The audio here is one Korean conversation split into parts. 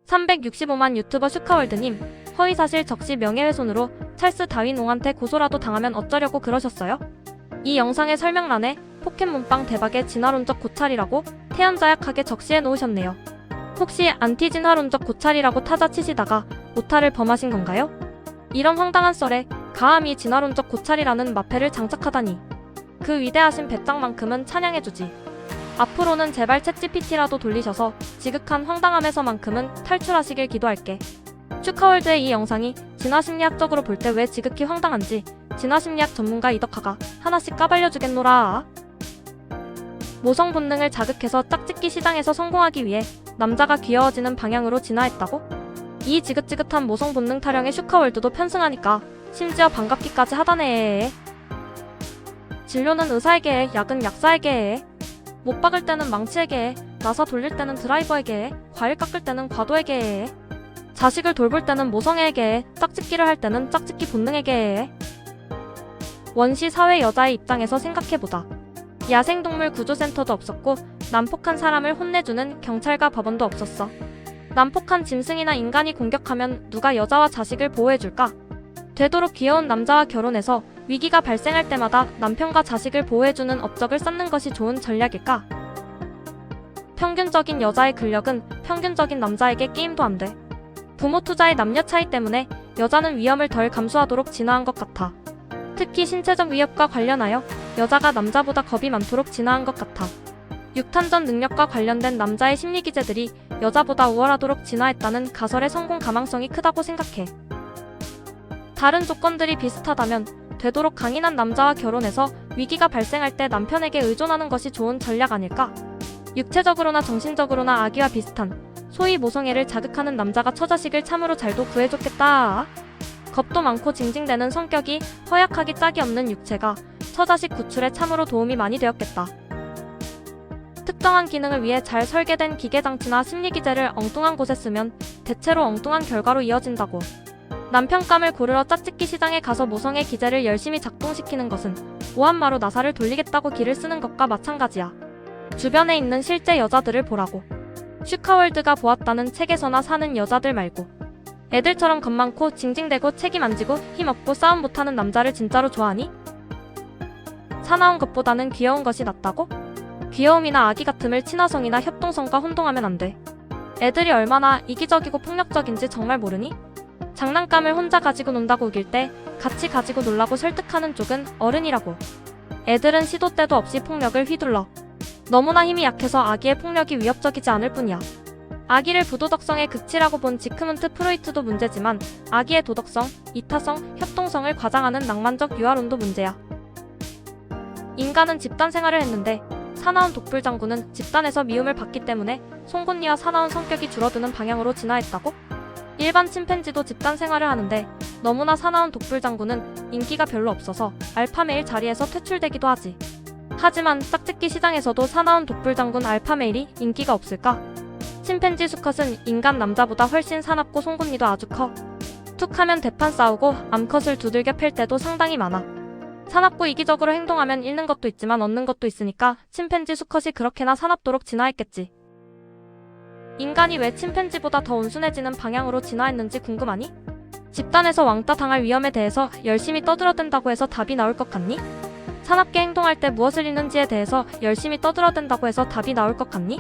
365만 유튜버 슈카월드님, 허위사실 적시 명예훼손으로 찰스 다윈옹한테 고소라도 당하면 어쩌려고 그러셨어요? 이 영상의 설명란에 포켓몬빵 대박의 진화론적 고찰이라고 태연자약하게 적시해 놓으셨네요. 혹시 안티진화론적 고찰이라고 타자치시다가 오타를 범하신 건가요? 이런 황당한 썰에 가함이 진화론적 고찰이라는 마패를 장착하다니. 그 위대하신 배짱만큼은 찬양해주지. 앞으로는 제발 챗GPT라도 돌리셔서 지극한 황당함에서만큼은 탈출하시길 기도할게. 슈카월드의 이 영상이 진화심리학적으로 볼 때 왜 지극히 황당한지 진화심리학 전문가 이덕화가 하나씩 까발려주겠노라. 모성 본능을 자극해서 짝짓기 시장에서 성공하기 위해 남자가 귀여워지는 방향으로 진화했다고? 이 지긋지긋한 모성 본능 타령에 슈카월드도 편승하니까 심지어 반갑기까지 하다네. 진료는 의사에게 해, 약은 약사에게 해. 못 박을 때는 망치에게 해, 나사 돌릴 때는 드라이버에게 해, 과일 깎을 때는 과도에게 해. 자식을 돌볼 때는 모성애에게 해, 짝짓기를 할 때는 짝짓기 본능에게 해. 원시 사회 여자의 입장에서 생각해보자. 야생동물 구조센터도 없었고 난폭한 사람을 혼내주는 경찰과 법원도 없었어. 난폭한 짐승이나 인간이 공격하면 누가 여자와 자식을 보호해줄까? 되도록 귀여운 남자와 결혼해서 위기가 발생할 때마다 남편과 자식을 보호해주는 업적을 쌓는 것이 좋은 전략일까? 평균적인 여자의 근력은 평균적인 남자에게 게임도 안 돼. 부모 투자의 남녀 차이 때문에 여자는 위험을 덜 감수하도록 진화한 것 같아. 특히 신체적 위협과 관련하여 여자가 남자보다 겁이 많도록 진화한 것 같아. 육탄전 능력과 관련된 남자의 심리 기제들이 여자보다 우월하도록 진화했다는 가설의 성공 가망성이 크다고 생각해. 다른 조건들이 비슷하다면 되도록 강인한 남자와 결혼해서 위기가 발생할 때 남편에게 의존하는 것이 좋은 전략 아닐까? 육체적으로나 정신적으로나 아기와 비슷한 소위 모성애를 자극하는 남자가 처자식을 참으로 잘도 구해줬겠다. 겁도 많고 징징대는 성격이 허약하기 짝이 없는 육체가 처자식 구출에 참으로 도움이 많이 되었겠다. 특정한 기능을 위해 잘 설계된 기계장치나 심리기제를 엉뚱한 곳에 쓰면 대체로 엉뚱한 결과로 이어진다고. 남편감을 고르러 짝짓기 시장에 가서 모성애 기제를 열심히 작동시키는 것은 오한마로 나사를 돌리겠다고 기를 쓰는 것과 마찬가지야. 주변에 있는 실제 여자들을 보라고. 슈카월드가 보았다는 책에서나 사는 여자들 말고. 애들처럼 겁 많고 징징대고 책임 안 지고 힘없고 싸움 못하는 남자를 진짜로 좋아하니? 사나운 것보다는 귀여운 것이 낫다고? 귀여움이나 아기 같음을 친화성이나 협동성과 혼동하면 안 돼. 애들이 얼마나 이기적이고 폭력적인지 정말 모르니? 장난감을 혼자 가지고 논다고 우길 때 같이 가지고 놀라고 설득하는 쪽은 어른이라고. 애들은 시도 때도 없이 폭력을 휘둘러. 너무나 힘이 약해서 아기의 폭력이 위협적이지 않을 뿐이야. 아기를 부도덕성의 극치라고 본 지크문트 프로이트도 문제지만 아기의 도덕성, 이타성, 협동성을 과장하는 낭만적 유아론도 문제야. 인간은 집단 생활을 했는데 사나운 독불장군은 집단에서 미움을 받기 때문에 송곳니와 사나운 성격이 줄어드는 방향으로 진화했다고? 일반 침팬지도 집단 생활을 하는데 너무나 사나운 독불장군은 인기가 별로 없어서 알파메일 자리에서 퇴출되기도 하지. 하지만 짝짓기 시장에서도 사나운 독불장군 알파메일이 인기가 없을까? 침팬지 수컷은 인간 남자보다 훨씬 사납고 송곳니도 아주 커. 툭 하면 대판 싸우고 암컷을 두들겨 팰 때도 상당히 많아. 사납고 이기적으로 행동하면 잃는 것도 있지만 얻는 것도 있으니까 침팬지 수컷이 그렇게나 사납도록 진화했겠지. 인간이 왜 침팬지보다 더 온순해지는 방향으로 진화했는지 궁금하니? 집단에서 왕따 당할 위험에 대해서 열심히 떠들어댄다고 해서 답이 나올 것 같니? 사납게 행동할 때 무엇을 잃는지에 대해서 열심히 떠들어댄다고 해서 답이 나올 것 같니?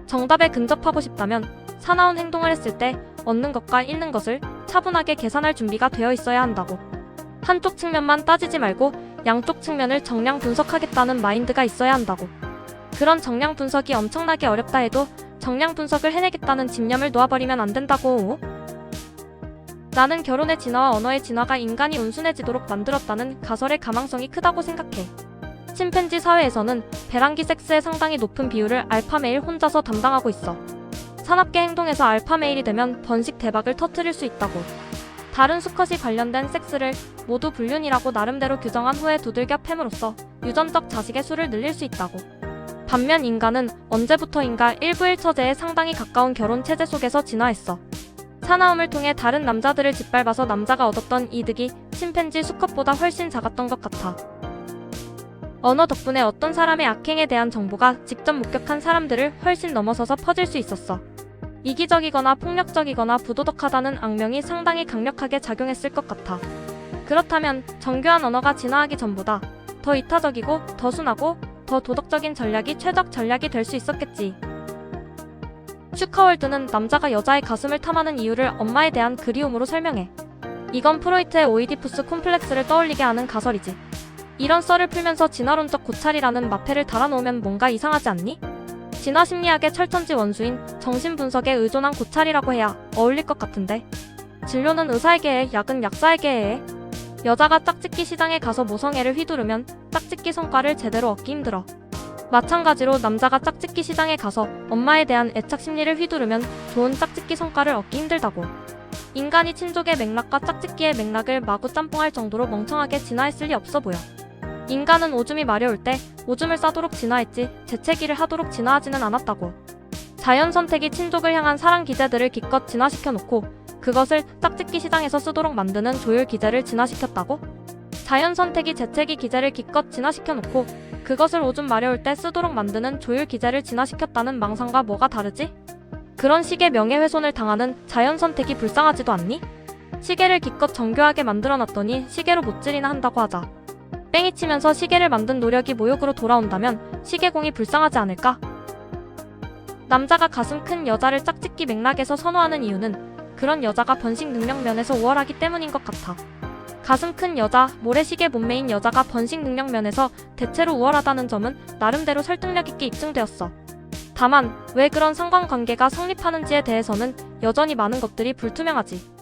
정답에 근접하고 싶다면 사나운 행동을 했을 때 얻는 것과 잃는 것을 차분하게 계산할 준비가 되어 있어야 한다고. 한쪽 측면만 따지지 말고 양쪽 측면을 정량 분석하겠다는 마인드가 있어야 한다고. 그런 정량 분석이 엄청나게 어렵다 해도 정량 분석을 해내겠다는 집념을 놓아버리면 안 된다고. 나는 결혼의 진화와 언어의 진화가 인간이 온순해지도록 만들었다는 가설의 가망성이 크다고 생각해. 침팬지 사회에서는 배란기 섹스의 상당히 높은 비율을 알파메일 혼자서 담당하고 있어. 사납게 행동해서 알파메일이 되면 번식 대박을 터뜨릴 수 있다고. 다른 수컷이 관련된 섹스를 모두 불륜이라고 나름대로 규정한 후에 두들겨 팹으로써 유전적 자식의 수를 늘릴 수 있다고. 반면 인간은 언제부터인가 일부일처제에 상당히 가까운 결혼 체제 속에서 진화했어. 사나움을 통해 다른 남자들을 짓밟아서 남자가 얻었던 이득이 침팬지 수컷보다 훨씬 작았던 것 같아. 언어 덕분에 어떤 사람의 악행에 대한 정보가 직접 목격한 사람들을 훨씬 넘어서서 퍼질 수 있었어. 이기적이거나 폭력적이거나 부도덕하다는 악명이 상당히 강력하게 작용했을 것 같아. 그렇다면 정교한 언어가 진화하기 전보다 더 이타적이고 더 순하고 더 도덕적인 전략이 최적 전략이 될 수 있었겠지. 슈카월드는 남자가 여자의 가슴을 탐하는 이유를 엄마에 대한 그리움으로 설명해. 이건 프로이트의 오이디푸스 콤플렉스를 떠올리게 하는 가설이지. 이런 썰을 풀면서 진화론적 고찰이라는 마패를 달아놓으면 뭔가 이상하지 않니? 진화 심리학의 철천지 원수인 정신분석에 의존한 고찰이라고 해야 어울릴 것 같은데. 진료는 의사에게 해, 약은 약사에게 해. 여자가 짝짓기 시장에 가서 모성애를 휘두르면 짝짓기 성과를 제대로 얻기 힘들어. 마찬가지로 남자가 짝짓기 시장에 가서 엄마에 대한 애착 심리를 휘두르면 좋은 짝짓기 성과를 얻기 힘들다고. 인간이 친족의 맥락과 짝짓기의 맥락을 마구 짬뽕할 정도로 멍청하게 진화했을 리 없어 보여. 인간은 오줌이 마려울 때 오줌을 싸도록 진화했지 재채기를 하도록 진화하지는 않았다고. 자연 선택이 친족을 향한 사랑 기제들을 기껏 진화시켜놓고 그것을 짝짓기 시장에서 쓰도록 만드는 조율 기제를 진화시켰다고? 자연 선택이 재채기 기제를 기껏 진화시켜놓고 그것을 오줌 마려울 때 쓰도록 만드는 조율 기제를 진화시켰다는 망상과 뭐가 다르지? 그런 식의 명예훼손을 당하는 자연 선택이 불쌍하지도 않니? 시계를 기껏 정교하게 만들어놨더니 시계로 못질이나 한다고 하자. 뺑이 치면서 시계를 만든 노력이 모욕으로 돌아온다면 시계공이 불쌍하지 않을까? 남자가 가슴 큰 여자를 짝짓기 맥락에서 선호하는 이유는 그런 여자가 번식 능력 면에서 우월하기 때문인 것 같아. 가슴 큰 여자, 모래시계 몸매인 여자가 번식 능력 면에서 대체로 우월하다는 점은 나름대로 설득력 있게 입증되었어. 다만 왜 그런 상관관계가 성립하는지에 대해서는 여전히 많은 것들이 불투명하지.